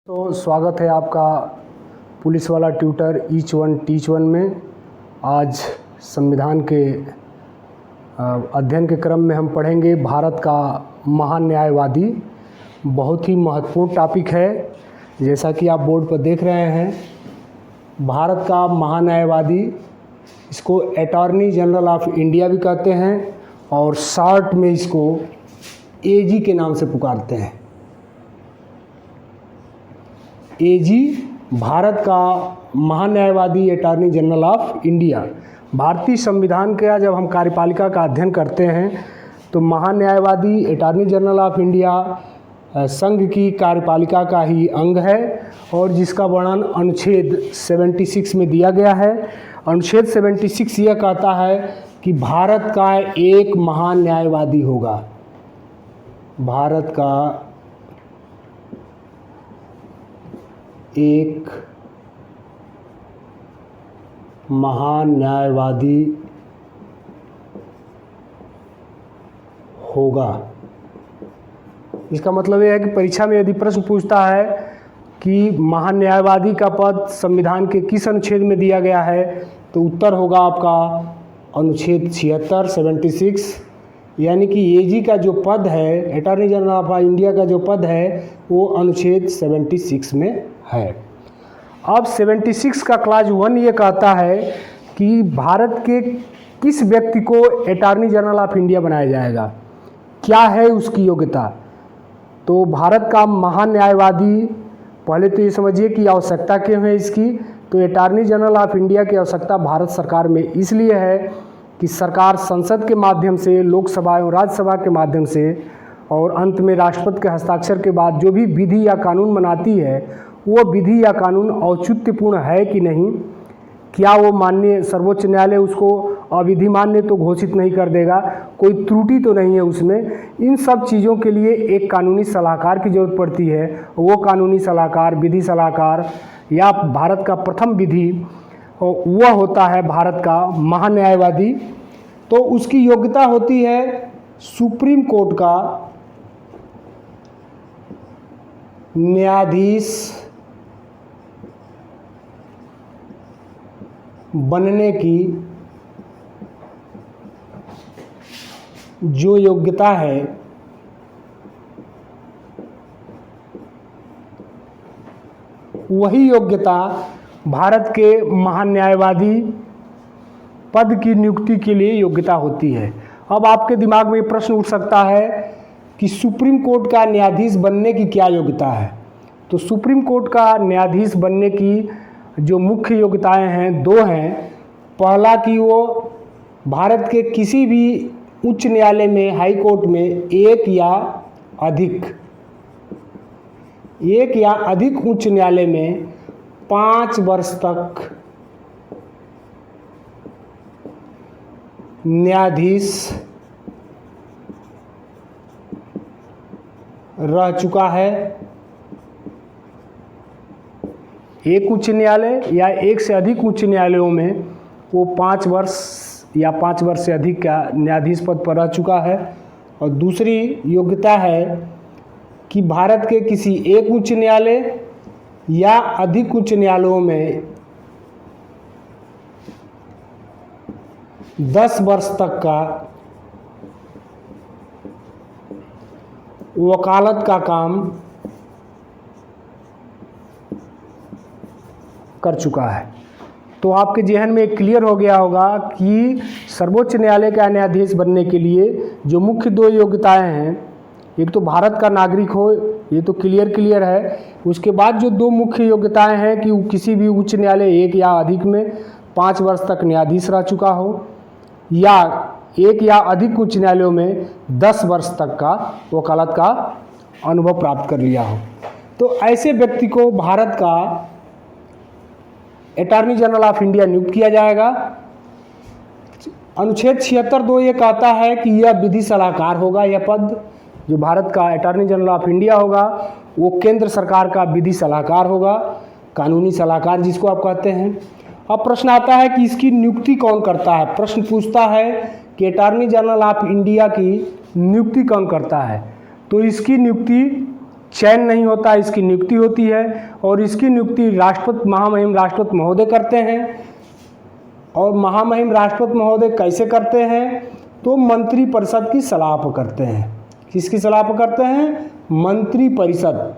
तो स्वागत है आपका पुलिस वाला tutor each one teach one में। आज संविधान के अध्ययन के क्रम में हम पढ़ेंगे भारत का महान न्यायवादी। बहुत ही महत्वपूर्ण टॉपिक है, जैसा कि आप बोर्ड पर देख रहे हैं। भारत का महान न्यायवादी, इसको अटॉर्नी जनरल ऑफ इंडिया भी कहते हैं और शॉर्ट में इसको एजी के नाम से पुकारते हैं। एजी भारत का महान न्यायवादी, अटॉर्नी जनरल ऑफ इंडिया। भारतीय संविधान का जब हम कार्यपालिका का अध्ययन करते हैं तो महान न्यायवादी, अटॉर्नी जनरल ऑफ इंडिया संघ की कार्यपालिका का ही अंग है और जिसका वर्णन अनुच्छेद 76 में दिया गया है। अनुच्छेद 76 यह कहता है कि भारत का एक महान न्यायवादी होगा। भारत का एक महान न्यायवादी होगा। इसका मतलब यह है कि परीक्षा में यदि प्रश्न पूछता है कि महान न्यायवादी का पद संविधान के किस अनुच्छेद में दिया गया है, तो उत्तर होगा आपका अनुच्छेद 76, यानी कि एजी का जो पद है, अटॉर्नी जनरल ऑफ इंडिया का जो पद है, वो अनुच्छेद 76 में है। अब 76 का क्लाज 1 ये कहता है कि भारत के किस व्यक्ति को अटॉर्नी जनरल ऑफ इंडिया बनाया जाएगा, क्या है उसकी योग्यता। तो भारत का महान न्यायवादी, पहले तो ये समझिए कि आवश्यकता क्यों है इसकी। तो अटॉर्नी जनरल ऑफ इंडिया की आवश्यकता भारत सरकार में इसलिए है कि सरकार संसद के माध्यम से, लोकसभा एवं राज्यसभा के माध्यम से और अंत में राष्ट्रपति के हस्ताक्षर के बाद जो भी विधि या कानून बनाती है, वो विधि या कानून औचित्यपूर्ण है कि नहीं, क्या वो माननीय सर्वोच्च न्यायालय उसको अविधि मान्य तो घोषित नहीं कर देगा, कोई त्रुटि तो नहीं है उसमें। इन सब चीज़ों के लिए एक कानूनी सलाहकार की ज़रूरत पड़ती है। वो कानूनी सलाहकार, विधि सलाहकार या भारत का प्रथम विधि, वह होता है भारत का महान न्यायवादी। तो उसकी योग्यता होती है सुप्रीम कोर्ट का न्यायाधीश बनने की जो योग्यता है, वही योग्यता भारत के महान न्यायवादी पद की नियुक्ति के लिए योग्यता होती है। अब आपके दिमाग में प्रश्न उठ सकता है कि सुप्रीम कोर्ट का न्यायाधीश बनने की क्या योग्यता है। तो सुप्रीम कोर्ट का न्यायाधीश बनने की जो मुख्य योग्यताएं हैं, 2 हैं। पहला कि वो भारत के किसी भी उच्च न्यायालय में, हाई कोर्ट में एक या अधिक उच्च न्यायालय में 5 वर्ष तक न्यायाधीश रह चुका है। एक उच्च न्यायालय या एक से अधिक उच्च न्यायालयों में वो 5 वर्ष या 5 वर्ष से अधिक का न्यायाधीश पद पर रह चुका है। और दूसरी योग्यता है कि भारत के किसी एक उच्च न्यायालय या अधिक उच्च न्यायालयों में 10 वर्ष तक का वकालत का काम कर चुका है। तो आपके जेहन में क्लियर हो गया होगा कि सर्वोच्च न्यायालय का न्यायाधीश बनने के लिए जो मुख्य 2 योग्यताएं हैं, एक तो भारत का नागरिक हो, ये तो क्लियर है। उसके बाद जो 2 मुख्य योग्यताएं हैं कि किसी भी उच्च न्यायालय एक या अधिक में 5 वर्ष तक न्यायाधीश रह चुका हो, या एक या अधिक उच्च न्यायालयों में 10 वर्ष तक का वकालत का अनुभव प्राप्त कर लिया हो। तो ऐसे व्यक्ति को भारत का अटॉर्नी जनरल ऑफ इंडिया नियुक्त किया जाएगा। अनुच्छेद 76(2) ये कहता है कि यह विधि सलाहकार होगा। यह पद जो भारत का अटॉर्नी जनरल ऑफ इंडिया होगा, वो केंद्र सरकार का विधि सलाहकार होगा, कानूनी सलाहकार जिसको आप कहते हैं। अब प्रश्न आता है कि इसकी नियुक्ति कौन करता है। प्रश्न पूछता है कि अटॉर्नी जनरल ऑफ इंडिया की नियुक्ति कौन करता है। तो इसकी नियुक्ति चयन नहीं होता, इसकी नियुक्ति होती है और इसकी नियुक्ति राष्ट्रपति महामहिम राष्ट्रपति महोदय करते हैं। और महामहिम राष्ट्रपति महोदय कैसे करते हैं? तो मंत्रिपरिषद की सलाह पर करते हैं। किसकी सलाह पर करते हैं? मंत्रिपरिषद।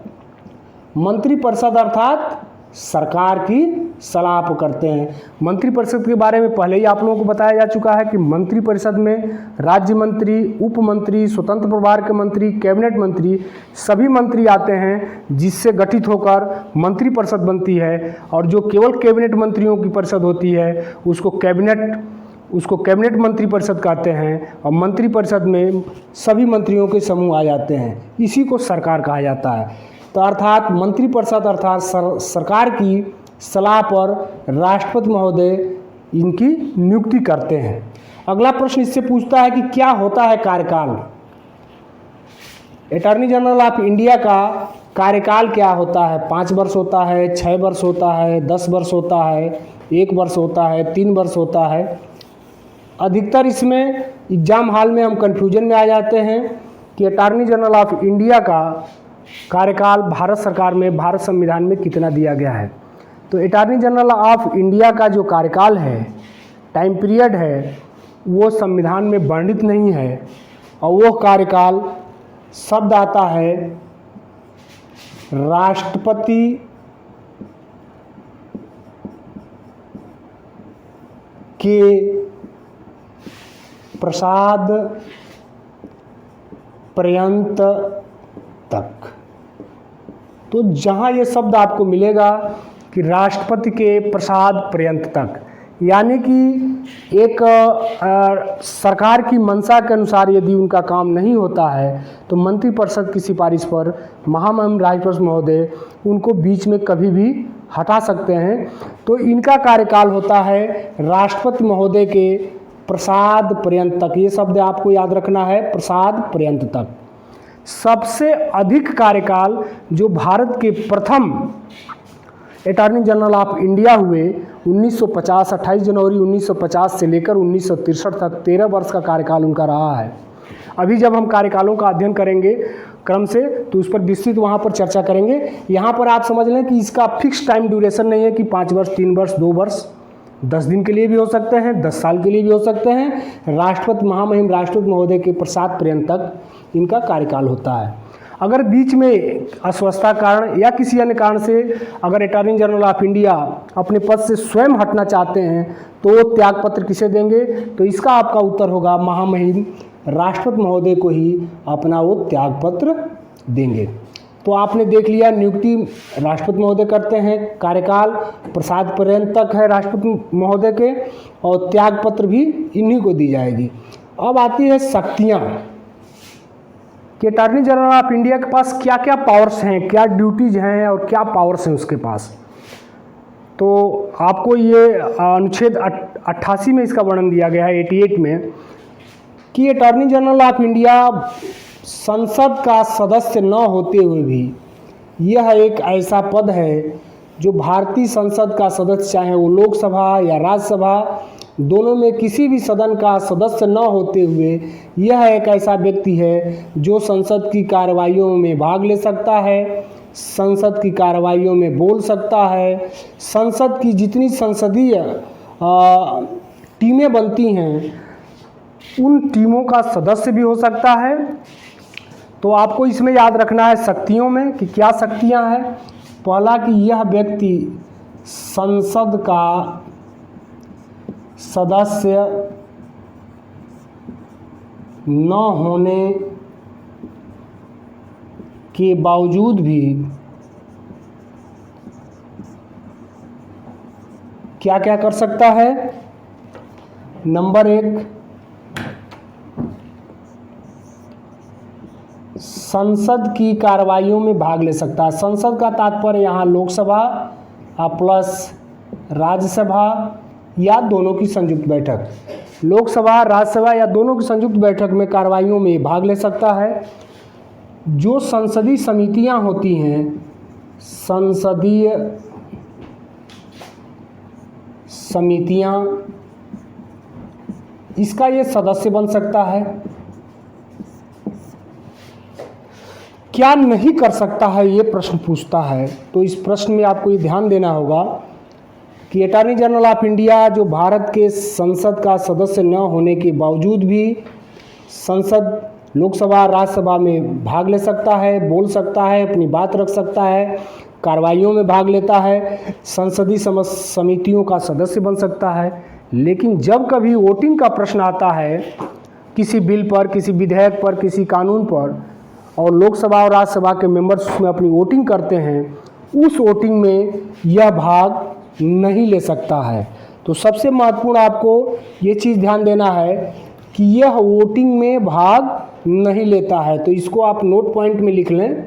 मंत्रिपरिषद अर्थात सरकार की सलाह पर करते हैं। मंत्रिपरिषद के बारे में पहले ही आप लोगों को बताया जा चुका है कि मंत्रिपरिषद में राज्य मंत्री, उप मंत्री, स्वतंत्र प्रभार के मंत्री, कैबिनेट मंत्री सभी मंत्री आते हैं, जिससे गठित होकर मंत्रिपरिषद बनती है। और जो केवल कैबिनेट मंत्रियों की परिषद होती है उसको कैबिनेट मंत्रिपरिषद कहते हैं। और मंत्रिपरिषद में सभी मंत्रियों के समूह आ जाते हैं, इसी को सरकार कहा जाता है। तो अर्थात मंत्रिपरिषद अर्थात सरकार की सलाह पर राष्ट्रपति महोदय इनकी नियुक्ति करते हैं। अगला प्रश्न इससे पूछता है कि क्या होता है कार्यकाल? अटॉर्नी जनरल ऑफ इंडिया का कार्यकाल क्या होता है? 5 वर्ष होता है, 6 वर्ष होता है, 10 वर्ष होता है, 1 वर्ष होता है, 3 वर्ष होता है। अधिकतर इसमें एग्जाम हॉल में हम कंफ्यूजन में आ जाते हैं कि अटॉर्नी जनरल ऑफ इंडिया का कार्यकाल भारत सरकार में, भारत संविधान में कितना दिया गया है। तो अटॉर्नी जनरल ऑफ इंडिया का जो कार्यकाल है, टाइम पीरियड है, वो संविधान में वर्णित नहीं है। और वो कार्यकाल शब्द आता है राष्ट्रपति के प्रसाद पर्यंत तक। तो जहाँ ये शब्द आपको मिलेगा कि राष्ट्रपति के प्रसाद पर्यंत तक, यानी कि एक सरकार की मंशा के अनुसार यदि उनका काम नहीं होता है तो मंत्रिपरिषद की सिफारिश पर महामहिम राष्ट्रपति महोदय उनको बीच में कभी भी हटा सकते हैं। तो इनका कार्यकाल होता है राष्ट्रपति महोदय के प्रसाद पर्यंत तक। ये शब्द आपको याद रखना है, प्रसाद पर्यंत तक। सबसे अधिक कार्यकाल जो भारत के प्रथम अटॉर्नी जनरल ऑफ इंडिया हुए 1950, 28 जनवरी 1950 से लेकर 1963 तक 13 वर्ष का कार्यकाल उनका रहा है। अभी जब हम कार्यकालों का अध्ययन करेंगे क्रम से तो उस पर विस्तृत वहाँ पर चर्चा करेंगे। यहाँ पर आप समझ लें कि इसका फिक्स टाइम ड्यूरेशन नहीं है कि 5 वर्ष, 3 वर्ष, 2 वर्ष, 10 दिन के लिए भी हो सकते हैं, 10 साल के लिए भी हो सकते हैं। राष्ट्रपति महामहिम राष्ट्रपति महोदय के प्रसाद पर्यंत तक इनका कार्यकाल होता है। अगर बीच में अस्वस्थता कारण या किसी अन्य कारण से अगर अटॉर्नी जनरल ऑफ इंडिया अपने पद से स्वयं हटना चाहते हैं तो त्याग पत्र किसे देंगे? तो इसका आपका उत्तर होगा महामहिम राष्ट्रपति महोदय को ही अपना वो त्याग पत्र देंगे। तो आपने देख लिया, नियुक्ति राष्ट्रपति महोदय करते हैं, कार्यकाल प्रसाद पर्यंत तक है राष्ट्रपति महोदय के, और त्याग पत्र भी इन्हीं को दी जाएगी। अब आती है शक्तियाँ कि अटॉर्नी जनरल ऑफ इंडिया के पास क्या क्या पावर्स हैं, क्या ड्यूटीज हैं और क्या पावर्स हैं उसके पास। तो आपको ये अनुच्छेद 88 में इसका वर्णन दिया गया है, 88 में, कि अटॉर्नी जनरल ऑफ इंडिया संसद का सदस्य न होते हुए भी यह एक ऐसा पद है जो भारतीय संसद का सदस्य, चाहे वो लोकसभा या राज्यसभा, दोनों में किसी भी सदन का सदस्य न होते हुए यह एक ऐसा व्यक्ति है जो संसद की कार्रवाइयों में भाग ले सकता है, संसद की कार्रवाइयों में बोल सकता है, संसद की जितनी संसदीय टीमें बनती हैं उन टीमों का सदस्य भी हो सकता है। तो आपको इसमें याद रखना है शक्तियों में कि क्या शक्तियां हैं। पहला कि यह व्यक्ति संसद का सदस्य न होने के बावजूद भी क्या क्या कर सकता है। नंबर 1, संसद की कार्रवाइयों में भाग ले सकता है। संसद का तात्पर्य यहाँ लोकसभा प्लस राज्यसभा या दोनों की संयुक्त बैठक, लोकसभा राज्यसभा या दोनों की संयुक्त बैठक में कार्रवाइयों में भाग ले सकता है। जो संसदीय समितियां होती हैं, संसदीय समितियां, इसका ये सदस्य बन सकता है। क्या नहीं कर सकता है, ये प्रश्न पूछता है। तो इस प्रश्न में आपको ये ध्यान देना होगा कि अटॉर्नी जनरल ऑफ इंडिया जो भारत के संसद का सदस्य न होने के बावजूद भी संसद, लोकसभा, राज्यसभा में भाग ले सकता है, बोल सकता है, अपनी बात रख सकता है, कार्रवाइयों में भाग लेता है, संसदीय समितियों का सदस्य बन सकता है। लेकिन जब कभी वोटिंग का प्रश्न आता है किसी बिल पर, किसी विधेयक पर, किसी कानून पर, और लोकसभा और राज्यसभा के मेंबर्स उसमें अपनी वोटिंग करते हैं, उस वोटिंग में यह भाग नहीं ले सकता है। तो सबसे महत्वपूर्ण आपको ये चीज़ ध्यान देना है कि यह वोटिंग में भाग नहीं लेता है। तो इसको आप नोट पॉइंट में लिख लें।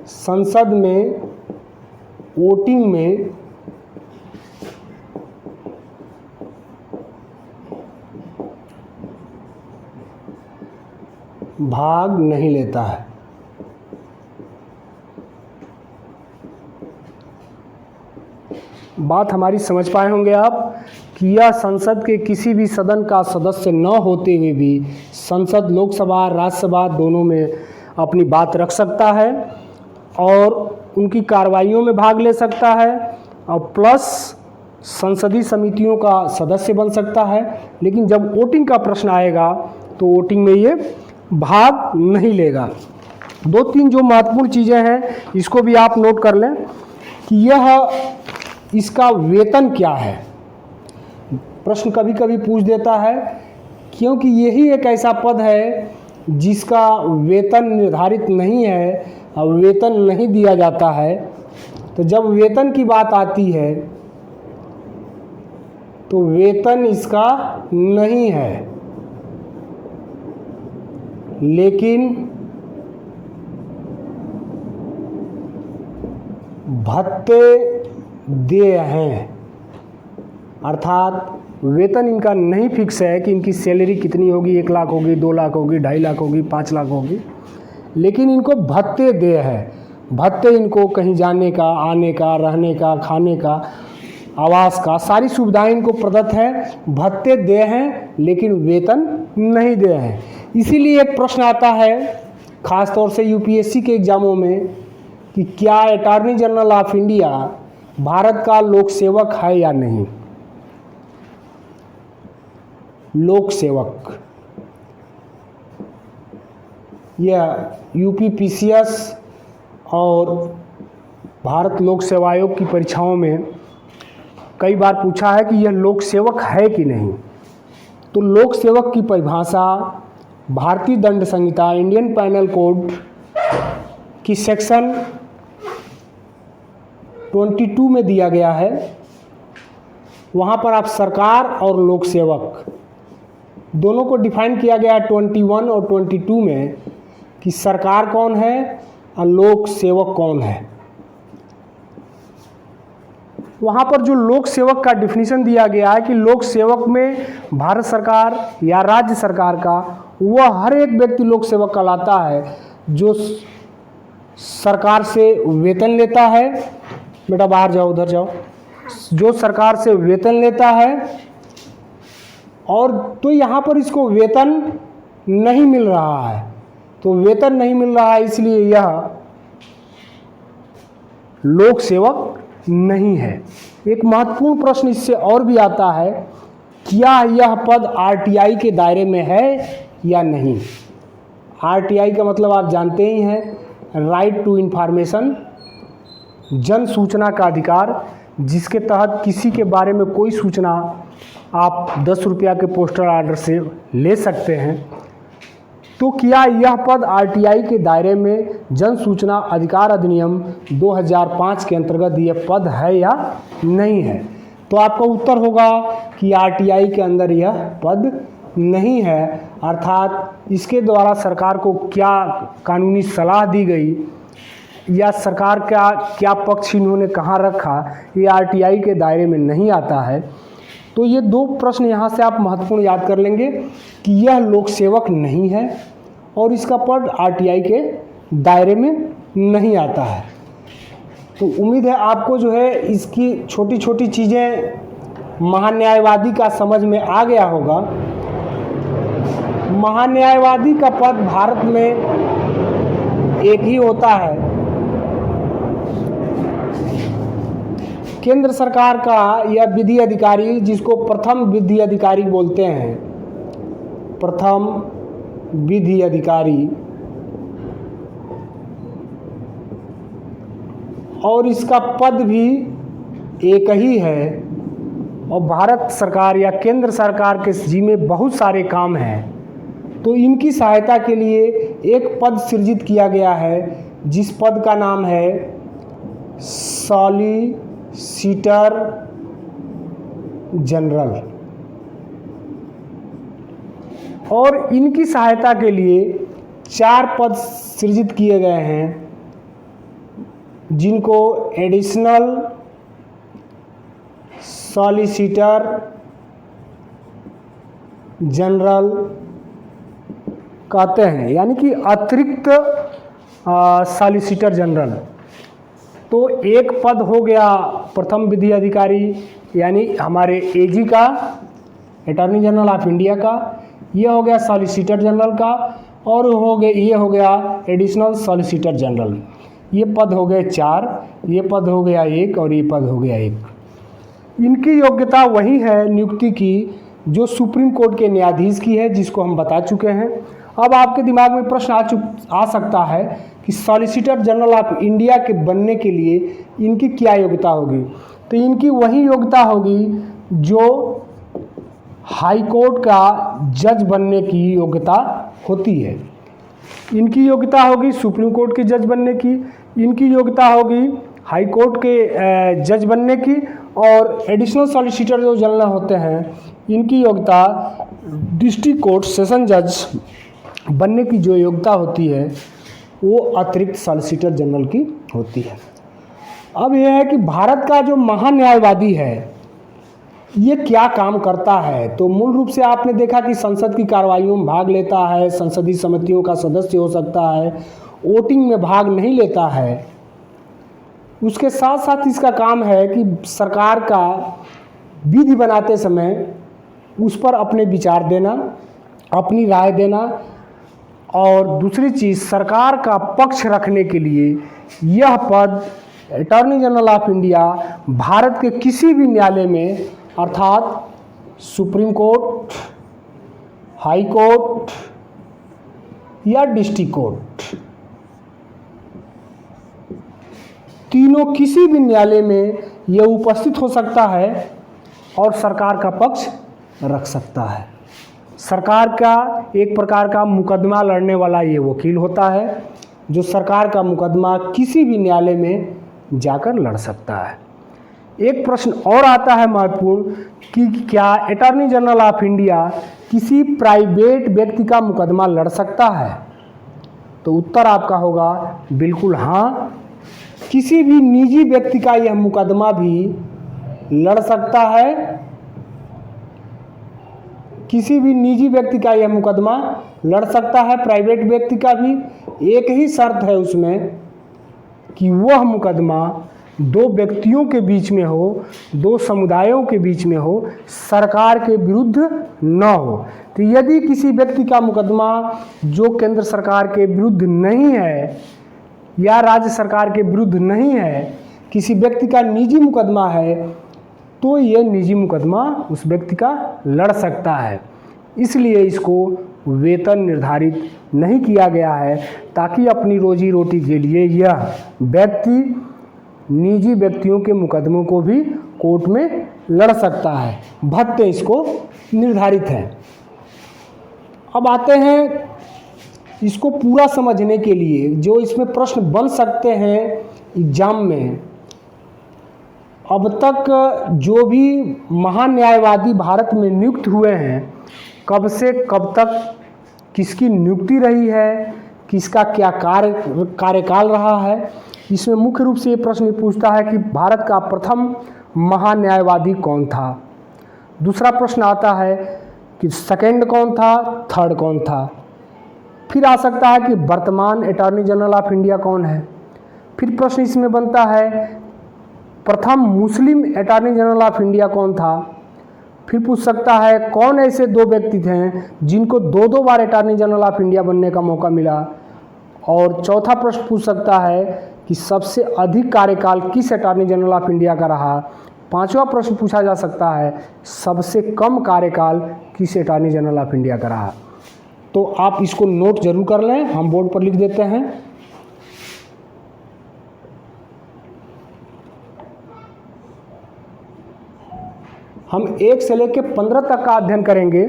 संसद में वोटिंग में भाग नहीं लेता है। बात हमारी समझ पाए होंगे आप कि यह संसद के किसी भी सदन का सदस्य न होते हुए भी संसद, लोकसभा, राज्यसभा दोनों में अपनी बात रख सकता है और उनकी कार्रवाइयों में भाग ले सकता है और प्लस संसदीय समितियों का सदस्य बन सकता है। लेकिन जब वोटिंग का प्रश्न आएगा तो वोटिंग में ये भाग नहीं लेगा। दो तीन जो महत्वपूर्ण चीज़ें हैं इसको भी आप नोट कर लें कि यह इसका वेतन क्या है। प्रश्न कभी कभी पूछ देता है क्योंकि यही एक ऐसा पद है जिसका वेतन निर्धारित नहीं है और वेतन नहीं दिया जाता है। तो जब वेतन की बात आती है तो वेतन इसका नहीं है, लेकिन भत्ते देय हैं। अर्थात वेतन इनका नहीं फिक्स है कि इनकी सैलरी कितनी होगी, 1 लाख होगी, 2 लाख होगी, 2.5 लाख होगी, 5 लाख होगी, लेकिन इनको भत्ते देय है। भत्ते इनको कहीं जाने का, आने का, रहने का, खाने का, आवास का, सारी सुविधाएं इनको प्रदत्त है। भत्ते देय हैं लेकिन वेतन नहीं देय हैं। इसीलिए एक प्रश्न आता है ख़ास तौर से यूपीएससी के एग्ज़ामों में कि क्या attorney general of India Bharat का लोक सेवक है या नहीं। लोक सेवक, यह यूपीपीसीएस और भारत लोक सेवा आयोग की परीक्षाओं में कई बार पूछा है कि यह लोक सेवक है कि नहीं। तो लोक सेवक की परिभाषा भारतीय दंड संहिता, इंडियन पैनल कोड की सेक्शन 22 में दिया गया है। वहाँ पर आप सरकार और लोक सेवक दोनों को डिफाइन किया गया है 21 और 22 में कि सरकार कौन है और लोक सेवक कौन है। वहाँ पर जो लोक सेवक का डिफिनीशन दिया गया है कि लोक सेवक में भारत सरकार या राज्य सरकार का वह हर एक व्यक्ति लोक सेवक कहलाता है जो सरकार से वेतन लेता है। बेटा बाहर जाओ, उधर जाओ। जो सरकार से वेतन लेता है और तो यहाँ पर इसको वेतन नहीं मिल रहा है, तो वेतन नहीं मिल रहा है इसलिए यह लोक सेवक नहीं है। एक महत्वपूर्ण प्रश्न इससे और भी आता है, क्या यह पद आरटीआई के दायरे में है या नहीं। आरटीआई का मतलब आप जानते ही हैं, राइट टू इन्फॉर्मेशन, जन सूचना का अधिकार, जिसके तहत किसी के बारे में कोई सूचना आप 10 रुपया के पोस्टल ऑर्डर से ले सकते हैं। तो क्या यह पद आरटीआई के दायरे में जन सूचना अधिकार अधिनियम 2005 के अंतर्गत यह पद है या नहीं है। तो आपका उत्तर होगा कि आरटीआई के अंदर यह पद नहीं है। अर्थात इसके द्वारा सरकार को क्या कानूनी सलाह दी गई या सरकार का क्या पक्ष इन्होंने कहाँ रखा, ये आरटीआई के दायरे में नहीं आता है। तो ये दो प्रश्न यहाँ से आप महत्वपूर्ण याद कर लेंगे कि यह लोक सेवक नहीं है और इसका पद आरटीआई के दायरे में नहीं आता है। तो उम्मीद है आपको जो है इसकी छोटी छोटी चीज़ें महान्यायवादी का समझ में आ गया होगा। महान्यायवादी का पद भारत में एक ही होता है। केंद्र सरकार का यह विधि अधिकारी, जिसको प्रथम विधि अधिकारी बोलते हैं, प्रथम विधि अधिकारी, और इसका पद भी एक ही है। और भारत सरकार या केंद्र सरकार के जिम्मे बहुत सारे काम हैं, तो इनकी सहायता के लिए एक पद सृजित किया गया है, जिस पद का नाम है सॉलिसिटर जनरल। और इनकी सहायता के लिए 4 पद सृजित किए गए हैं, जिनको एडिशनल सॉलिसिटर जनरल कहते हैं, यानी कि अतिरिक्त सॉलिसिटर जनरल। तो एक पद हो गया प्रथम विधि अधिकारी, यानी हमारे एजी का, अटॉर्नी जनरल ऑफ इंडिया का, ये हो गया सॉलिसिटर जनरल का, और ये हो गया एडिशनल सॉलिसिटर जनरल। ये पद हो गए 4, ये पद हो गया 1 और ये पद हो गया 1। इनकी योग्यता वही है नियुक्ति की जो सुप्रीम कोर्ट के न्यायाधीश की है, जिसको हम बता चुके हैं। अब आपके दिमाग में प्रश्न आ सकता है कि सॉलिसिटर जनरल ऑफ इंडिया के बनने के लिए इनकी क्या योग्यता होगी। तो इनकी वही योग्यता होगी जो हाई कोर्ट का जज बनने की योग्यता होती है। इनकी योग्यता होगी सुप्रीम कोर्ट के जज बनने की, इनकी योग्यता होगी हाई कोर्ट के जज बनने की, और एडिशनल सॉलिसिटर जो जनरल होते हैं, इनकी योग्यता डिस्ट्रिक्ट कोर्ट सेशन जज बनने की जो योग्यता होती है वो अतिरिक्त सॉलिसिटर जनरल की होती है। अब यह है कि भारत का जो महान्यायवादी है ये क्या काम करता है। तो मूल रूप से आपने देखा कि संसद की कार्रवाइयों में भाग लेता है, संसदीय समितियों का सदस्य हो सकता है, वोटिंग में भाग नहीं लेता है। उसके साथ साथ इसका काम है कि सरकार का विधि बनाते समय उस पर अपने विचार देना, अपनी राय देना, और दूसरी चीज़ सरकार का पक्ष रखने के लिए यह पद attorney general of India Bharat के किसी भी न्यायालय में, अर्थात सुप्रीम कोर्ट, हाई कोर्ट या डिस्ट्रिक्ट कोर्ट, तीनों किसी भी न्यायालय में यह उपस्थित हो सकता है और सरकार का पक्ष रख सकता है। सरकार का एक प्रकार का मुकदमा लड़ने वाला ये वकील होता है, जो सरकार का मुकदमा किसी भी न्यायालय में जाकर लड़ सकता है। एक प्रश्न और आता है महत्वपूर्ण कि क्या अटॉर्नी जनरल ऑफ इंडिया किसी प्राइवेट व्यक्ति का मुकदमा लड़ सकता है। तो उत्तर आपका होगा बिल्कुल हाँ, किसी भी निजी व्यक्ति का यह मुकदमा भी लड़ सकता है। किसी भी निजी व्यक्ति का यह मुकदमा लड़ सकता है, प्राइवेट व्यक्ति का भी। एक ही शर्त है उसमें कि वह मुकदमा 2 व्यक्तियों के बीच में हो, 2 समुदायों के बीच में हो, सरकार के विरुद्ध न हो। तो यदि किसी व्यक्ति का मुकदमा जो केंद्र सरकार के विरुद्ध नहीं है या राज्य सरकार के विरुद्ध नहीं है, किसी व्यक्ति का निजी मुकदमा है, तो यह निजी मुकदमा उस व्यक्ति का लड़ सकता है। इसलिए इसको वेतन निर्धारित नहीं किया गया है, ताकि अपनी रोजी रोटी के लिए यह व्यक्ति निजी व्यक्तियों के मुकदमों को भी कोर्ट में लड़ सकता है। भत्ते इसको निर्धारित हैं। अब आते हैं इसको पूरा समझने के लिए जो इसमें प्रश्न बन सकते हैं एग्जाम में। अब तक जो भी महान्यायवादी भारत में नियुक्त हुए हैं, कब से कब तक किसकी नियुक्ति रही है, किसका क्या कार्यकाल रहा है, इसमें मुख्य रूप से ये प्रश्न पूछता है कि भारत का प्रथम महान्यायवादी कौन था। दूसरा प्रश्न आता है कि सेकंड कौन था, थर्ड कौन था। फिर आ सकता है कि वर्तमान अटॉर्नी जनरल ऑफ इंडिया कौन है। फिर प्रश्न इसमें बनता है प्रथम Muslim attorney general of India कौन था। फिर पूछ सकता है कौन ऐसे दो व्यक्ति थे जिनको दो दो बार अटॉर्नी जनरल ऑफ इंडिया बनने का मौका मिला। और चौथा प्रश्न पूछ सकता है कि सबसे अधिक कार्यकाल किस अटॉर्नी जनरल ऑफ इंडिया का रहा। पांचवा प्रश्न पूछा जा सकता है सबसे कम कार्यकाल किस अटॉर्नी जनरल ऑफ इंडिया का रहा। तो आप इसको नोट जरूर कर लें, हम बोर्ड पर लिख देते हैं। हम 1 से लेकर 15 तक का अध्ययन करेंगे।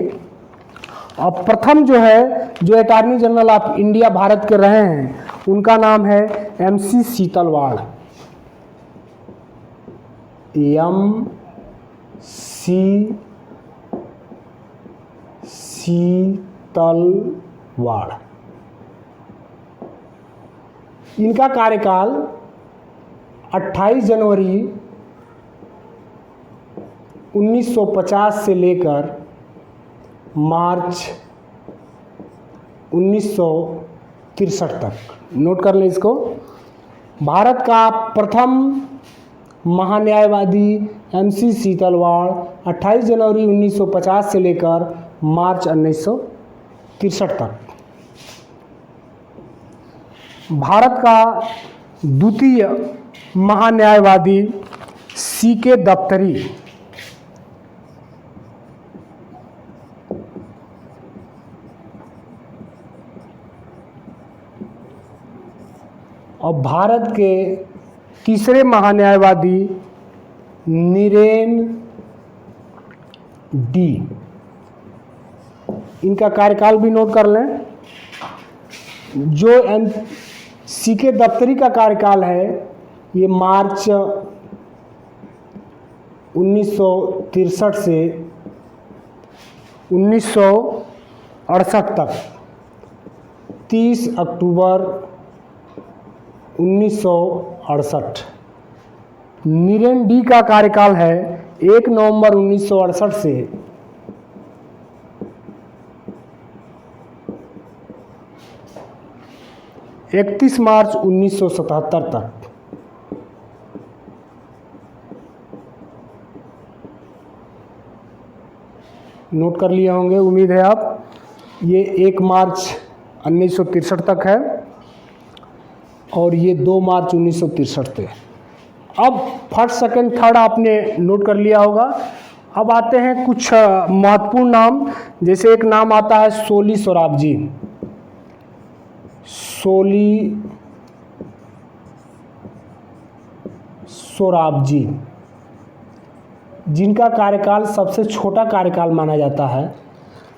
अब प्रथम जो है, जो attorney general of India Bharat के रहे हैं, उनका नाम है MC सीतलवाड़। MC सीतलवाड़। इनका कार्यकाल 28 जनवरी 1950 से लेकर मार्च 1963 तक। नोट कर लें इसको। भारत का प्रथम महान्यायवादी MC सीतलवाड़ 28 जनवरी 1950 से लेकर मार्च 1963 तक। भारत का द्वितीय महान्यायवादी CK दफ्तरी। और भारत के तीसरे महान्यायवादी नीरेन डी। इनका कार्यकाल भी नोट कर लें। जो CK दफ्तरी का कार्यकाल है ये मार्च 1963 से 1968 तक। 30 अक्टूबर 1968। नीरेन डी का कार्यकाल है 1 नवंबर 1968 से 31 मार्च 1977 तक। नोट कर लिए होंगे, उम्मीद है आप। ये 1 मार्च 1963 तक है और ये 2 मार्च 1963 थे। अब फर्स्ट सेकंड थर्ड आपने नोट कर लिया होगा। अब आते हैं कुछ महत्वपूर्ण नाम। जैसे एक नाम आता है सोली सोराबजी। सोली सोराबजी, जिनका कार्यकाल सबसे छोटा कार्यकाल माना जाता है।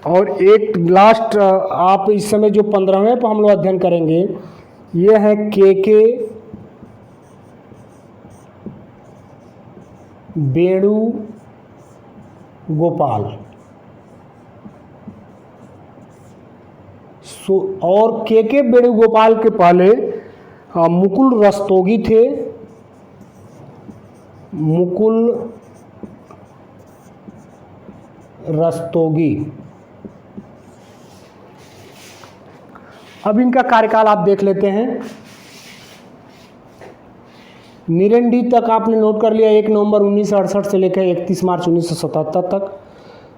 और एक लास्ट आप इस समय जो 15वें पर हम लोग अध्ययन करेंगे, ये है KK वेणुगोपाल। और KK वेणुगोपाल के पहले मुकुल रस्तोगी थे। मुकुल रस्तोगी। अब इनका कार्यकाल आप देख लेते हैं। नीरेन डी तक आपने नोट कर लिया, 1 नवंबर 1968 से लेकर 31 मार्च 1977 तक।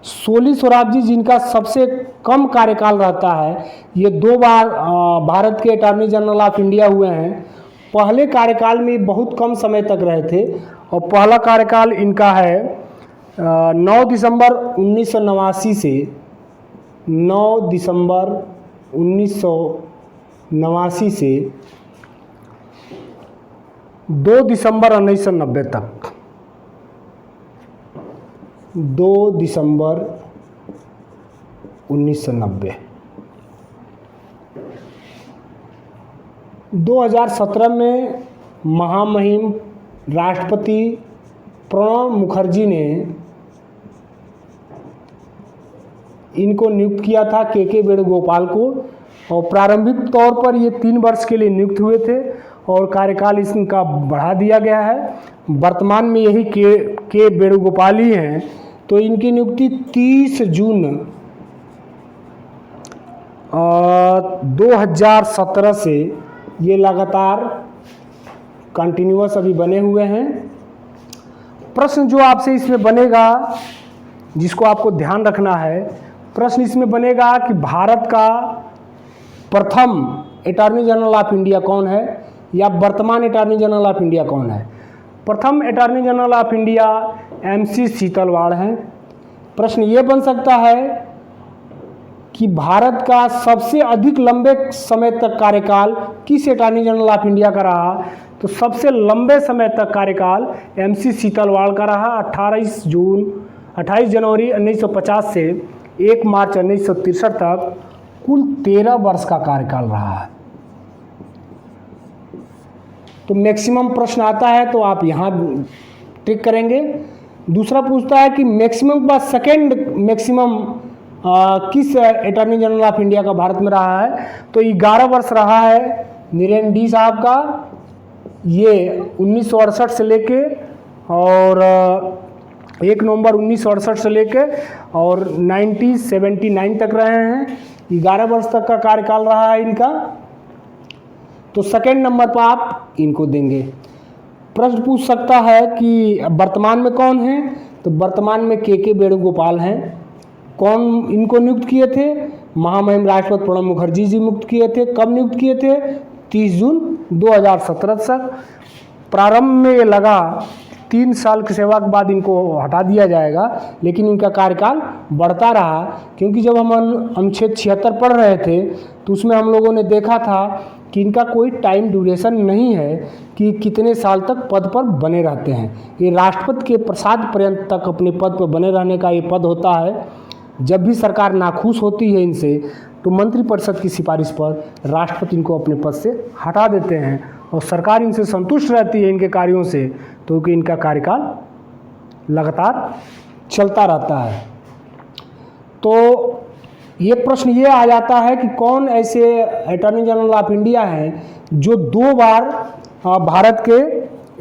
सोली सोराबजी, जिनका सबसे कम कार्यकाल रहता है, ये 2 बार भारत के अटॉर्नी जनरल ऑफ इंडिया हुए हैं। पहले कार्यकाल में बहुत कम समय तक रहे थे और पहला कार्यकाल इनका है 9 दिसंबर 1989 से 9 दिसंबर 1989 से 2 दिसंबर 1990 तक। 2 दिसंबर 1990। 2017 में महामहिम राष्ट्रपति प्रणब मुखर्जी ने इनको नियुक्त किया था, KK वेणुगोपाल को। और प्रारंभिक तौर पर ये 3 वर्ष के लिए नियुक्त हुए थे और कार्यकाल इनका बढ़ा दिया गया है। वर्तमान में यही के वेणुगोपाल ही हैं। तो इनकी नियुक्ति 30 जून 2017 से ये लगातार कंटिन्यूअस अभी बने हुए हैं। प्रश्न जो आपसे इसमें बनेगा जिसको आपको ध्यान रखना है। प्रश्न इसमें बनेगा कि भारत का प्रथम अटॉर्नी जनरल ऑफ इंडिया कौन है, या वर्तमान अटॉर्नी जनरल ऑफ इंडिया कौन है। प्रथम attorney general of India MC Setalvad हैं। प्रश्न ये बन सकता है कि भारत का सबसे अधिक लंबे समय तक कार्यकाल किस अटॉर्नी जनरल ऑफ इंडिया का रहा, तो सबसे लंबे समय तक कार्यकाल MC सीतलवाड़ का रहा। 28 जनवरी 1950 से 1 मार्च 1963 तक कुल 13 वर्ष का कार्यकाल रहा है। तो मैक्सिमम प्रश्न आता है तो आप यहाँ टिक करेंगे। दूसरा पूछता है कि मैक्सिमम के बाद सेकेंड मैक्सिमम किस अटॉर्नी जनरल ऑफ इंडिया का भारत में रहा है, तो 11 वर्ष रहा है नीरेन डी साहब का। ये 1968 से लेके और 1 नवंबर 1968 से लेके और 1979 तक रहे हैं। 11 वर्ष तक का कार्यकाल रहा है इनका। तो सेकेंड नंबर पर आप इनको देंगे। प्रश्न पूछ सकता है कि वर्तमान में कौन है, तो वर्तमान में के वेणुगोपाल हैं। कौन इनको नियुक्त किए थे, महामहिम राष्ट्रपति प्रणब मुखर्जी जी नियुक्त किए थे। कब नियुक्त किए थे, 30 जून 2017 तक। प्रारंभ में ये लगा 3 साल की सेवा के बाद इनको हटा दिया जाएगा, लेकिन इनका कार्यकाल बढ़ता रहा, क्योंकि जब हम अनुच्छेद 76 पढ़ रहे थे तो उसमें हम लोगों ने देखा था कि इनका कोई टाइम ड्यूरेशन नहीं है कि कितने साल तक पद पर बने रहते हैं। ये राष्ट्रपति के प्रसाद पर्यंत तक अपने पद पर बने रहने का ये पद होता है। जब भी सरकार नाखुश होती है इनसे, तो मंत्रिपरिषद की सिफारिश पर राष्ट्रपति इनको अपने पद से हटा देते हैं और सरकार इनसे संतुष्ट रहती है इनके कार्यों से, तो कि इनका कार्यकाल लगातार चलता रहता है। तो ये प्रश्न ये आ जाता है कि कौन ऐसे अटॉर्नी जनरल ऑफ इंडिया हैं जो 2 बार भारत के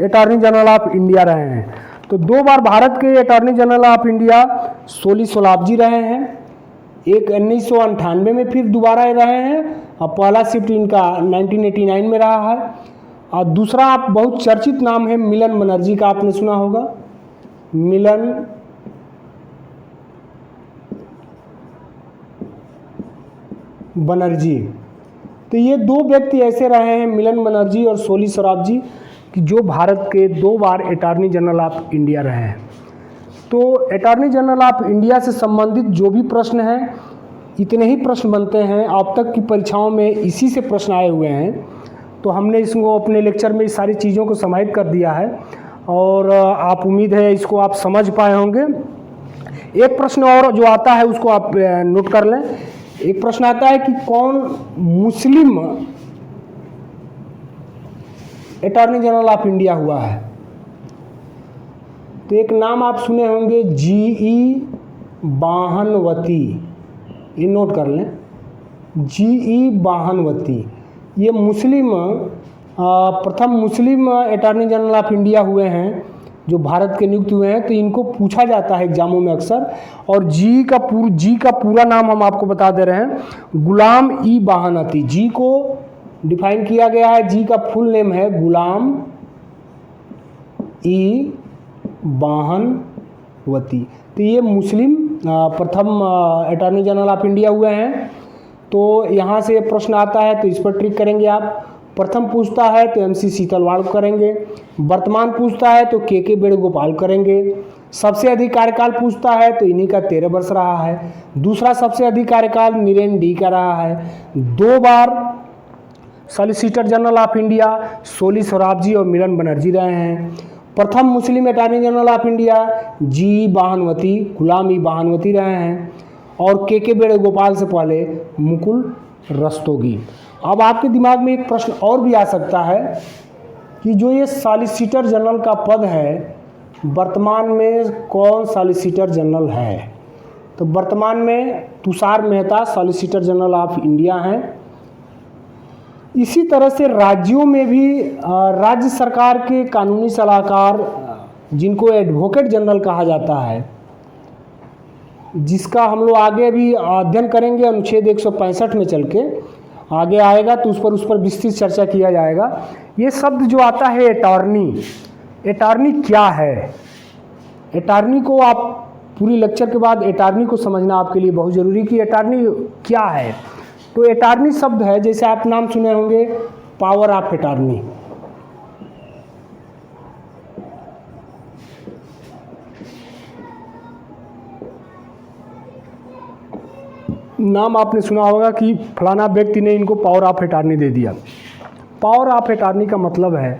अटॉर्नी जनरल ऑफ इंडिया रहे हैं। तो 2 बार भारत के अटॉर्नी जनरल ऑफ इंडिया सोली सोलाब जी रहे हैं। एक 1998 में फिर दोबारा रहे हैं और पहला शिफ्ट इनका 1989 में रहा है। और दूसरा आप बहुत चर्चित नाम है मिलन बनर्जी का, आपने सुना होगा, मिलन बनर्जी। तो ये 2 व्यक्ति ऐसे रहे हैं, मिलन बनर्जी और सोली सोराब जी, कि जो भारत के 2 बार अटॉर्नी जनरल ऑफ इंडिया रहे हैं। तो अटॉर्नी जनरल ऑफ इंडिया से संबंधित जो भी प्रश्न हैं, इतने ही प्रश्न बनते हैं। अब तक की परीक्षाओं में इसी से प्रश्न आए हुए हैं। तो हमने इसको अपने लेक्चर में इस सारी चीज़ों को समाहित कर दिया है और आप उम्मीद है इसको आप समझ पाए होंगे। एक प्रश्न और जो आता है उसको आप नोट कर लें। एक प्रश्न आता है कि कौन मुस्लिम अटॉर्नी जनरल ऑफ इंडिया हुआ है। तो एक नाम आप सुने होंगे, GE बाहनवती, ये नोट कर लें, GE बाहनवती। ये मुस्लिम प्रथम Muslim attorney general of India हुए हैं जो भारत के नियुक्त हुए हैं। तो इनको पूछा जाता है एग्जामों में अक्सर। और जी का पूरा नाम हम आपको बता दे रहे हैं, गुलाम ई बाहनवती। जी को डिफाइन किया गया है, जी का फुल नेम है गुलाम ई बाहनवती। तो ये मुस्लिम प्रथम अटॉर्नी जनरल ऑफ इंडिया हुए हैं। तो यहाँ से प्रश्न आता है तो इस पर ट्रिक करेंगे आप। प्रथम पूछता है तो MC सीतलवाड़ करेंगे। वर्तमान पूछता है तो के वेणुगोपाल करेंगे। सबसे अधिक कार्यकाल पूछता है तो इन्हीं का 13 वर्ष रहा है। दूसरा सबसे अधिक कार्यकाल नीरेन डी का रहा है। 2 बार solicitor general of India Soli Sorab ji और मिलन बनर्जी रहे हैं। प्रथम Muslim attorney general of India GE Vahanvati, Ghulam E Vahanvati रहे हैं। और के वेणुगोपाल से पहले मुकुल रस्तोगी। अब आपके दिमाग में एक प्रश्न और भी आ सकता है कि जो ये सॉलिसिटर जनरल का पद है, वर्तमान में कौन सॉलिसिटर जनरल है। तो वर्तमान में Tushar Mehta solicitor general of India हैं। इसी तरह से राज्यों में भी राज्य सरकार के कानूनी सलाहकार, जिनको एडवोकेट जनरल कहा जाता है, जिसका हम लोग आगे भी अध्ययन करेंगे, अनुच्छेद 165 में चल के आगे आएगा तो उस पर विस्तृत चर्चा किया जाएगा। ये शब्द जो आता है अटॉर्नी, अटॉर्नी क्या है। अटॉर्नी को आप पूरी लेक्चर के बाद अटॉर्नी को समझना आपके लिए बहुत ज़रूरी कि अटॉर्नी क्या है। तो अटॉर्नी शब्द है, जैसे आप नाम सुने होंगे पावर ऑफ अटॉर्नी। नाम आपने सुना होगा कि फलाना व्यक्ति ने इनको पावर ऑफ अटॉर्नी दे दिया। पावर ऑफ अटॉर्नी का मतलब है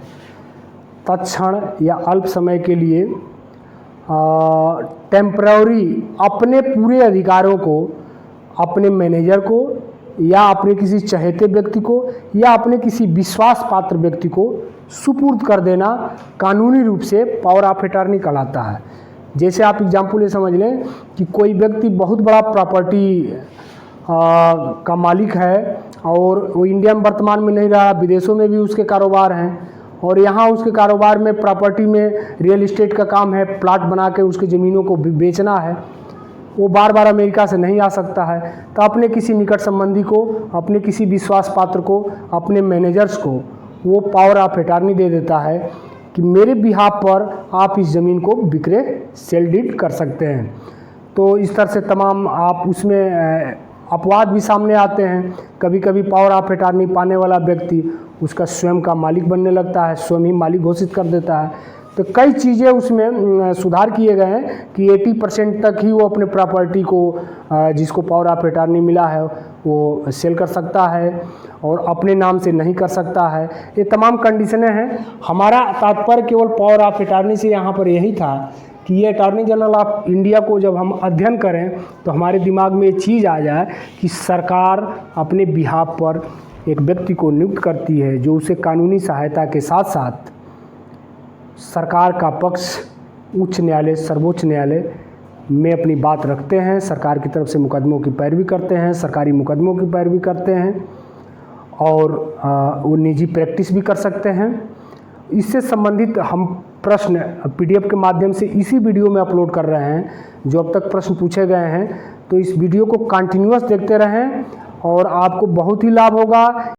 तत्क्षण या अल्प समय के लिए टेम्पररी अपने पूरे अधिकारों को अपने मैनेजर को या अपने किसी चहेते व्यक्ति को या अपने किसी विश्वास पात्र व्यक्ति को सुपुर्द कर देना कानूनी रूप से पावर ऑफ अटॉर्नी कहलाता है। जैसे आप एग्जाम्पल ये समझ लें कि कोई व्यक्ति बहुत बड़ा प्रॉपर्टी का मालिक है और वो इंडिया में वर्तमान में नहीं रहा, विदेशों में भी उसके कारोबार हैं और यहाँ उसके कारोबार में प्रॉपर्टी में रियल इस्टेट का काम है, प्लाट बना के उसकी ज़मीनों को बेचना है। वो बार बार अमेरिका से नहीं आ सकता है, तो अपने किसी निकट संबंधी को, अपने किसी विश्वास पात्र को, अपने मैनेजर्स को वो पावर ऑफ अटॉर्नी दे देता है कि मेरे बिहाफ पर आप इस ज़मीन को विक्रय सेल डीड कर सकते हैं। तो इस तरह से तमाम आप उसमें अपवाद भी सामने आते हैं। कभी कभी पावर ऑफ अटॉर्नी पाने वाला व्यक्ति उसका स्वयं का मालिक बनने लगता है, स्वयं ही मालिक घोषित कर देता है। तो कई चीज़ें उसमें सुधार किए गए हैं कि 80% तक ही वो अपने प्रॉपर्टी को जिसको पावर ऑफ अटॉर्नी मिला है वो सेल कर सकता है और अपने नाम से नहीं कर सकता है। ये तमाम कंडीशनें हैं। हमारा तात्पर्य केवल पावर ऑफ अटॉर्नी से यहाँ पर यही था कि ये अटॉर्नी जनरल ऑफ इंडिया को जब हम अध्ययन करें तो हमारे दिमाग में ये चीज़ आ जाए कि सरकार अपने बिहाफ पर एक व्यक्ति को नियुक्त करती है जो उसे कानूनी सहायता के साथ साथ सरकार का पक्ष उच्च न्यायालय, सर्वोच्च न्यायालय में अपनी बात रखते हैं, सरकार की तरफ से मुकदमों की पैरवी करते हैं, सरकारी मुकदमों की पैरवी करते हैं और वो निजी प्रैक्टिस भी कर सकते हैं। इससे संबंधित हम प्रश्न PDF के माध्यम से इसी वीडियो में अपलोड कर रहे हैं। जो अब तक प्रश्न पूछे गए हैं तो इस वीडियो को कंटिन्यूअस देखते रहें और आपको बहुत ही लाभ होगा।